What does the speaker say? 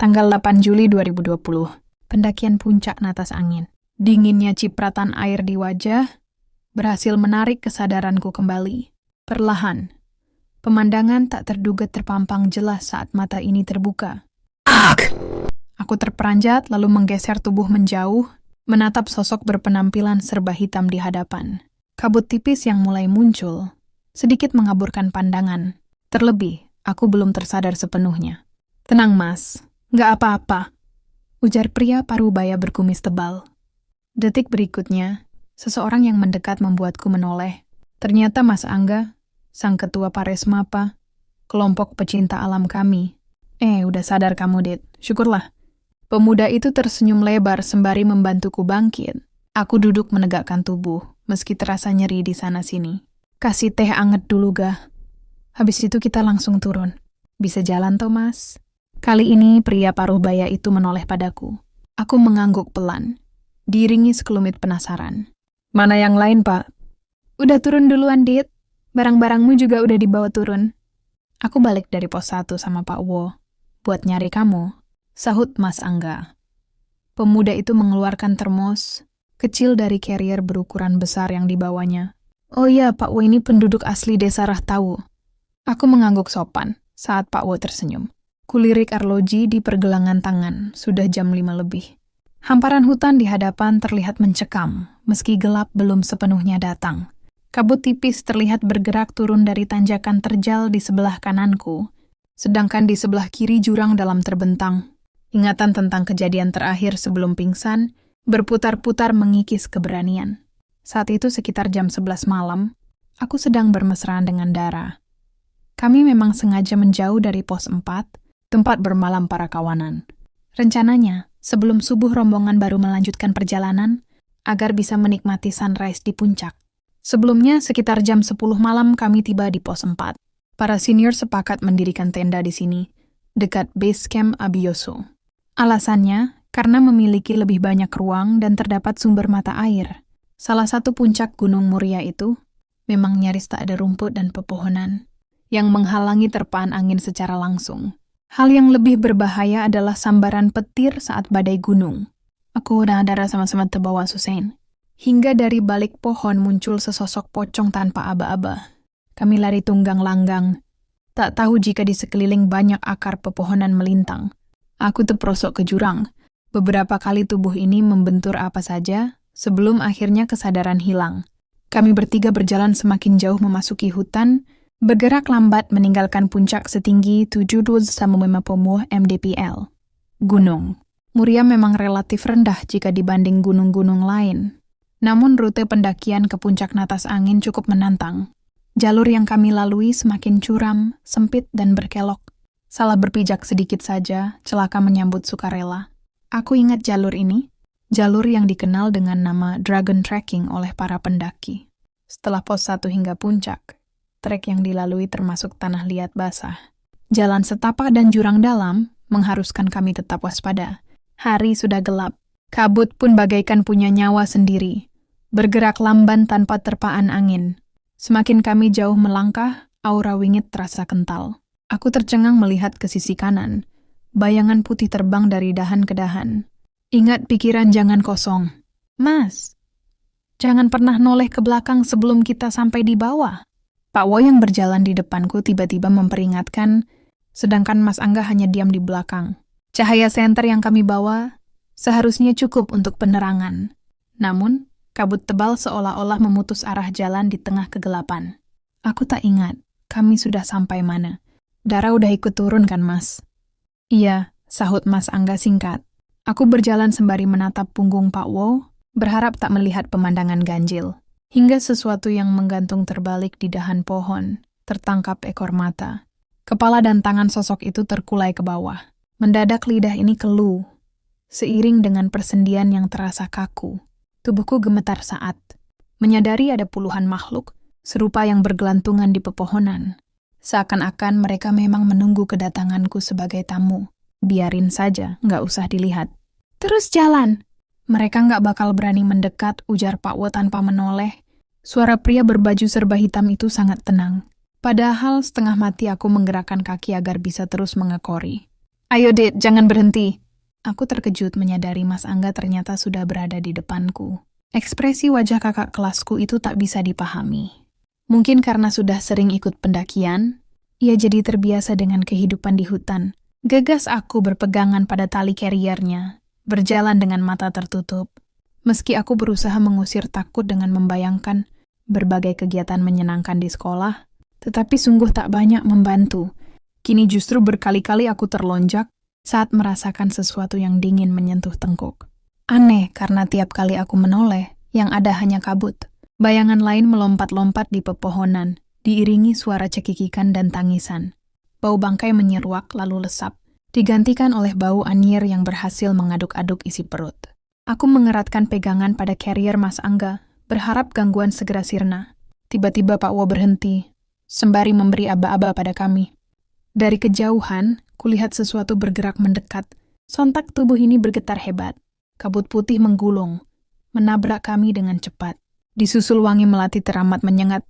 Tanggal 8 Juli 2020. Pendakian puncak Natas Angin. Dinginnya cipratan air di wajah berhasil menarik kesadaranku kembali. Perlahan, pemandangan tak terduga terpampang jelas saat mata ini terbuka. Aku terperanjat lalu menggeser tubuh menjauh, menatap sosok berpenampilan serba hitam di hadapan. Kabut tipis yang mulai muncul sedikit mengaburkan pandangan. Terlebih, aku belum tersadar sepenuhnya. "Tenang, Mas. Nggak apa-apa," ujar pria parubaya berkumis tebal. Detik berikutnya, seseorang yang mendekat membuatku menoleh. Ternyata Mas Angga, sang ketua Paresmapa, kelompok pecinta alam kami. Udah sadar kamu, Dit. Syukurlah. Pemuda itu tersenyum lebar sembari membantuku bangkit. Aku duduk menegakkan tubuh, meski terasa nyeri di sana-sini. "Kasih teh anget dulu, Gah. Habis itu kita langsung turun. Bisa jalan, toh, Mas?" Kali ini pria parubaya itu menoleh padaku. Aku mengangguk pelan, diiringi sekelumit penasaran. "Mana yang lain, Pak?" "Udah turun duluan, Dit. Barang-barangmu juga udah dibawa turun." "Aku balik dari pos 1 sama Pak Wo buat nyari kamu," sahut Mas Angga. Pemuda itu mengeluarkan termos kecil dari carrier berukuran besar yang dibawanya. "Oh iya, Pak Wo ini penduduk asli desa Rahtawu." Aku mengangguk sopan saat Pak Wo tersenyum. Kulirik arloji di pergelangan tangan, sudah jam 5 lebih. Hamparan hutan di hadapan terlihat mencekam, meski gelap belum sepenuhnya datang. Kabut tipis terlihat bergerak turun dari tanjakan terjal di sebelah kananku, sedangkan di sebelah kiri jurang dalam terbentang. Ingatan tentang kejadian terakhir sebelum pingsan berputar-putar mengikis keberanian. Saat itu sekitar jam 11 malam, aku sedang bermesraan dengan Dara. Kami memang sengaja menjauh dari pos 4, tempat bermalam para kawanan. Rencananya, sebelum subuh rombongan baru melanjutkan perjalanan agar bisa menikmati sunrise di puncak. Sebelumnya, sekitar jam 10 malam kami tiba di pos 4. Para senior sepakat mendirikan tenda di sini, dekat base camp Abiyoso. Alasannya, karena memiliki lebih banyak ruang dan terdapat sumber mata air. Salah satu puncak Gunung Muria itu memang nyaris tak ada rumput dan pepohonan yang menghalangi terpaan angin secara langsung. Hal yang lebih berbahaya adalah sambaran petir saat badai gunung. Aku dan Dara sama-sama terbawa Susain. Hingga dari balik pohon muncul sesosok pocong tanpa aba-aba. Kami lari tunggang langgang, tak tahu jika di sekeliling banyak akar pepohonan melintang. Aku terperosok ke jurang. Beberapa kali tubuh ini membentur apa saja, sebelum akhirnya kesadaran hilang. Kami bertiga berjalan semakin jauh memasuki hutan, bergerak lambat meninggalkan puncak setinggi 7,5 mdpl. Gunung Muria memang relatif rendah jika dibanding gunung-gunung lain. Namun rute pendakian ke puncak Natas Angin cukup menantang. Jalur yang kami lalui semakin curam, sempit, dan berkelok. Salah berpijak sedikit saja, celaka menyambut sukarela. Aku ingat jalur ini, jalur yang dikenal dengan nama Dragon Trekking oleh para pendaki. Setelah pos 1 hingga puncak, trek yang dilalui termasuk tanah liat basah. Jalan setapak dan jurang dalam mengharuskan kami tetap waspada. Hari sudah gelap, kabut pun bagaikan punya nyawa sendiri, bergerak lamban tanpa terpaan angin. Semakin kami jauh melangkah, aura wingit terasa kental. Aku tercengang melihat ke sisi kanan, bayangan putih terbang dari dahan ke dahan. Ingat pikiran jangan kosong. "Mas, jangan pernah noleh ke belakang sebelum kita sampai di bawah." Pak Wo yang berjalan di depanku tiba-tiba memperingatkan, sedangkan Mas Angga hanya diam di belakang. Cahaya senter yang kami bawa seharusnya cukup untuk penerangan. Namun, kabut tebal seolah-olah memutus arah jalan di tengah kegelapan. Aku tak ingat, kami sudah sampai mana. Dara udah ikut turun kan, Mas? "Iya," sahut Mas Angga singkat. Aku berjalan sembari menatap punggung Pak Wo, berharap tak melihat pemandangan ganjil. Hingga sesuatu yang menggantung terbalik di dahan pohon, tertangkap ekor mata. Kepala dan tangan sosok itu terkulai ke bawah. Mendadak lidah ini keluh, seiring dengan persendian yang terasa kaku. Tubuhku gemetar saat menyadari ada puluhan makhluk serupa yang bergelantungan di pepohonan. Seakan-akan mereka memang menunggu kedatanganku sebagai tamu. Biarin saja, nggak usah dilihat. "Terus jalan." "Mereka nggak bakal berani mendekat," ujar Pak Wo tanpa menoleh. Suara pria berbaju serba hitam itu sangat tenang. Padahal setengah mati aku menggerakkan kaki agar bisa terus mengekori. Ayo, Dit, jangan berhenti. Aku terkejut menyadari Mas Angga ternyata sudah berada di depanku. Ekspresi wajah kakak kelasku itu tak bisa dipahami. Mungkin karena sudah sering ikut pendakian, ia jadi terbiasa dengan kehidupan di hutan. Gegas aku berpegangan pada tali carriernya, berjalan dengan mata tertutup. Meski aku berusaha mengusir takut dengan membayangkan berbagai kegiatan menyenangkan di sekolah, tetapi sungguh tak banyak membantu. Kini justru berkali-kali aku terlonjak saat merasakan sesuatu yang dingin menyentuh tengkuk. Aneh karena tiap kali aku menoleh, yang ada hanya kabut. Bayangan lain melompat-lompat di pepohonan, diiringi suara cekikikan dan tangisan. Bau bangkai menyeruak lalu lesap, digantikan oleh bau anyir yang berhasil mengaduk-aduk isi perut. Aku mengeratkan pegangan pada carrier Mas Angga, berharap gangguan segera sirna. Tiba-tiba Pak Wo berhenti, sembari memberi aba-aba pada kami. Dari kejauhan, kulihat sesuatu bergerak mendekat. Sontak tubuh ini bergetar hebat. Kabut putih menggulung, menabrak kami dengan cepat. Disusul wangi melati teramat menyengat,